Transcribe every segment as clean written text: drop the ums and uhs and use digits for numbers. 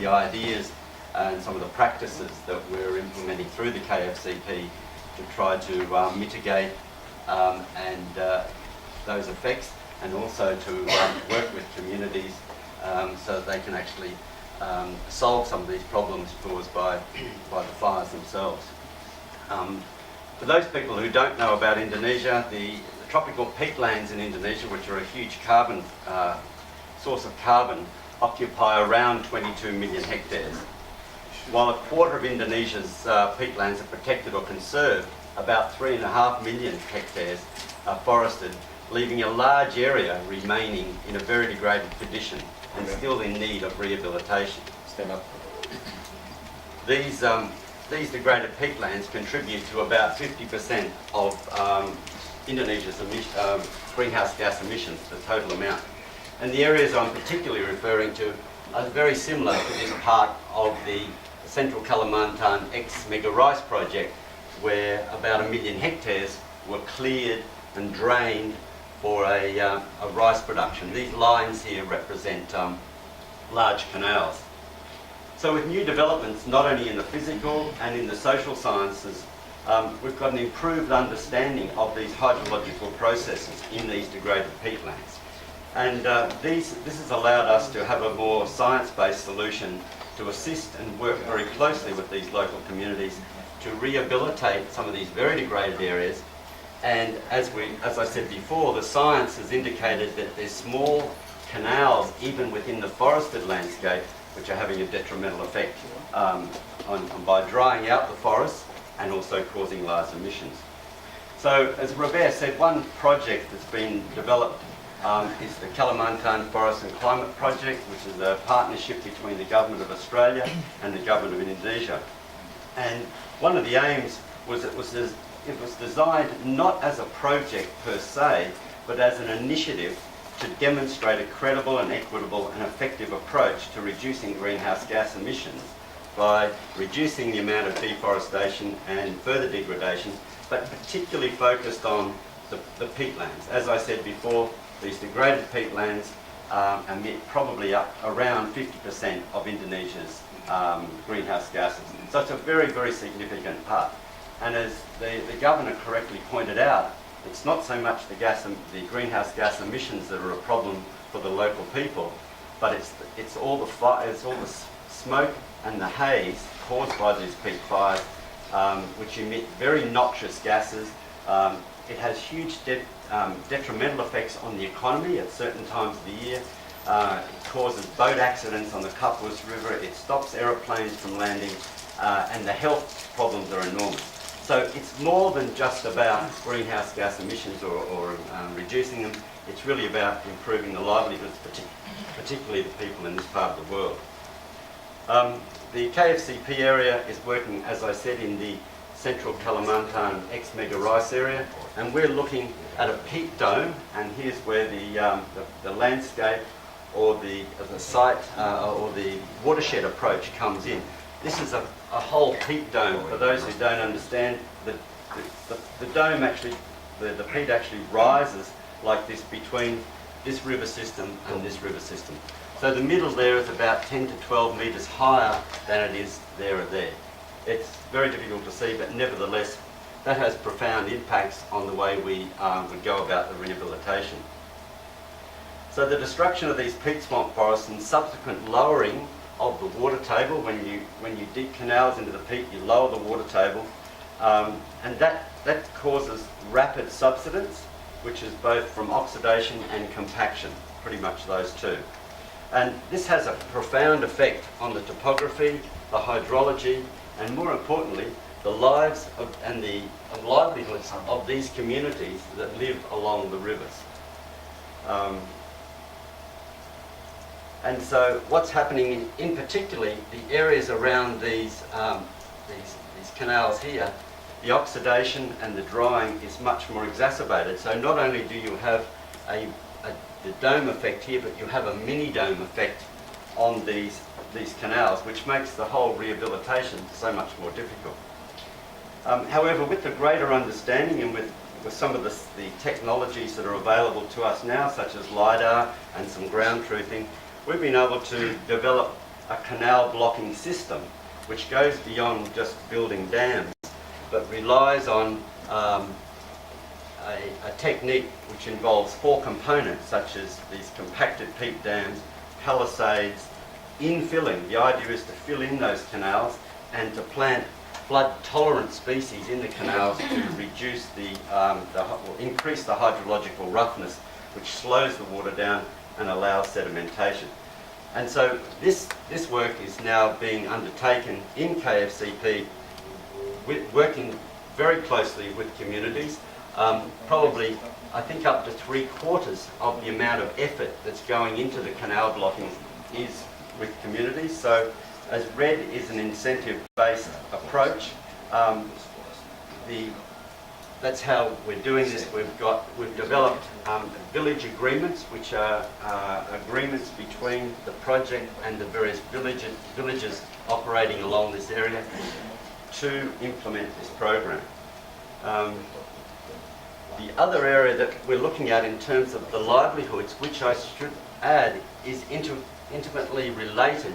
the ideas and some of the practices that we're implementing through the KFCP to try to mitigate those effects, and also to work with communities so that they can actually solve some of these problems caused by the fires themselves. For those people who don't know about Indonesia, the tropical peatlands in Indonesia, which are a huge carbon source of carbon, occupy around 22 million hectares. While a quarter of Indonesia's peatlands are protected or conserved, about 3.5 million hectares are forested, leaving a large area remaining in a very degraded condition and still in need of rehabilitation. Stand up. These degraded peatlands contribute to about 50% of Indonesia's greenhouse gas emissions, the total amount. And the areas I'm particularly referring to are very similar to this part of the Central Kalimantan ex-mega rice project, where about 1 million hectares were cleared and drained for a rice production. These lines here represent large canals. So with new developments, not only in the physical and in the social sciences, we've got an improved understanding of these hydrological processes in these degraded peatlands. And this has allowed us to have a more science-based solution to assist and work very closely with these local communities to rehabilitate some of these very degraded areas. And as I said before, the science has indicated that there's small canals even within the forested landscape which are having a detrimental effect by drying out the forests and also causing large emissions. So as Robert said, one project that's been developed is the Kalimantan Forest and Climate Project, which is a partnership between the Government of Australia and the Government of Indonesia. And one of the aims was it was designed not as a project per se, but as an initiative to demonstrate a credible and equitable and effective approach to reducing greenhouse gas emissions by reducing the amount of deforestation and further degradation, but particularly focused on the peatlands. As I said before, these degraded peatlands emit probably up around 50% of Indonesia's greenhouse gases. So it's a very, very significant part. And as the Governor correctly pointed out, it's not so much the greenhouse gas emissions that are a problem for the local people, but it's all the smoke and the haze caused by these peat fires, which emit very noxious gases. It has huge detrimental effects on the economy at certain times of the year. It causes boat accidents on the Kapus River. It stops aeroplanes from landing, and the health problems are enormous. So it's more than just about greenhouse gas emissions or reducing them. It's really about improving the livelihoods, particularly the people in this part of the world. The KFCP area is working, as I said, in the Central Kalimantan ex-mega rice area, and we're looking at a peat dome, and here's where the landscape or the site or the watershed approach comes in. This is a whole peat dome. For those who don't understand, the dome actually, the peat actually rises like this between this river system and this river system. So the middle there is about 10 to 12 metres higher than it is there or there. It's very difficult to see, but nevertheless, that has profound impacts on the way we would go about the rehabilitation. So the destruction of these peat swamp forests and subsequent lowering of the water table, when you dig canals into the peat, you lower the water table, and that causes rapid subsidence, which is both from oxidation and compaction, pretty much those two. And this has a profound effect on the topography, the hydrology, and more importantly, the lives and the livelihoods of these communities that live along the rivers. And so what's happening in particularly the areas around these canals here, the oxidation and the drying is much more exacerbated. So not only do you have the dome effect here, but you have a mini dome effect on these canals, which makes the whole rehabilitation so much more difficult. However, with the greater understanding and with some of the technologies that are available to us now, such as LiDAR and some ground truthing, we've been able to develop a canal blocking system which goes beyond just building dams, but relies on a technique which involves 4 components, such as these compacted peat dams, palisades, infilling. The idea is to fill in those canals and to plant flood-tolerant species in the canals to reduce increase the hydrological roughness, which slows the water down and allows sedimentation. And so this work is now being undertaken in KFCP, working very closely with communities. Probably, I think up to 3/4 of the amount of effort that's going into the canal blocking is with communities. So as RED is an incentive-based approach, that's how we're doing this. We've developed village agreements, which are agreements between the project and the various villages operating along this area to implement this program. The other area that we're looking at in terms of the livelihoods, which I should add, is intimately related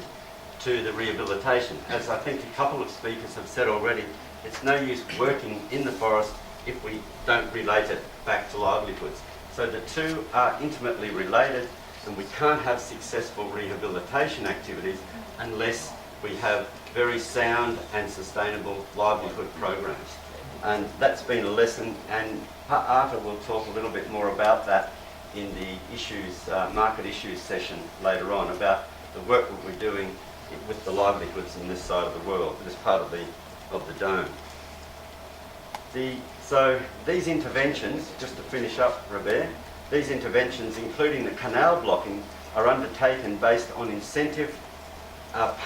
to the rehabilitation. As I think a couple of speakers have said already, it's no use working in the forest if we don't relate it back to livelihoods. So the two are intimately related, and we can't have successful rehabilitation activities unless we have very sound and sustainable livelihood programs. And that's been a lesson, and Arthur will talk a little bit more about that in the issues, market issues session later on, about the work that we're doing with the livelihoods in this side of the world, this part of the dome. So these interventions, just to finish up, Robert, these interventions, including the canal blocking, are undertaken based on incentive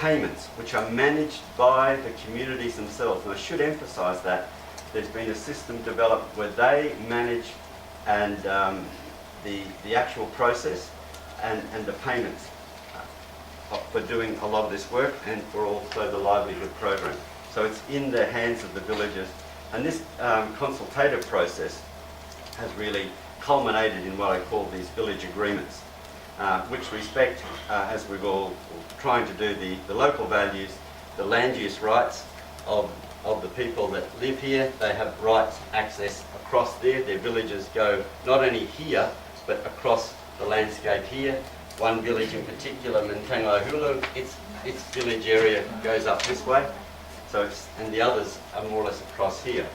payments, which are managed by the communities themselves. And I should emphasise that there's been a system developed where they manage and the actual process and the payments for doing a lot of this work, and for also the livelihood program. So it's in the hands of the villagers. And this consultative process has really culminated in what I call these village agreements, which respect, as we've all trying to do, the local values, the land use rights of the people that live here. They have rights access across there. Their villages go not only here, but across the landscape here. One village in particular, Mintangahulu, its village area goes up this way. So and the others are more or less across here.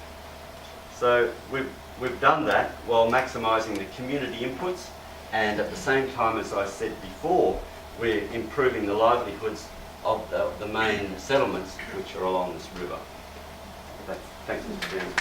So we've done that while maximising the community inputs, and at the same time, as I said before, we're improving the livelihoods of the main settlements which are along this river. Thanks, Mr. Chairman.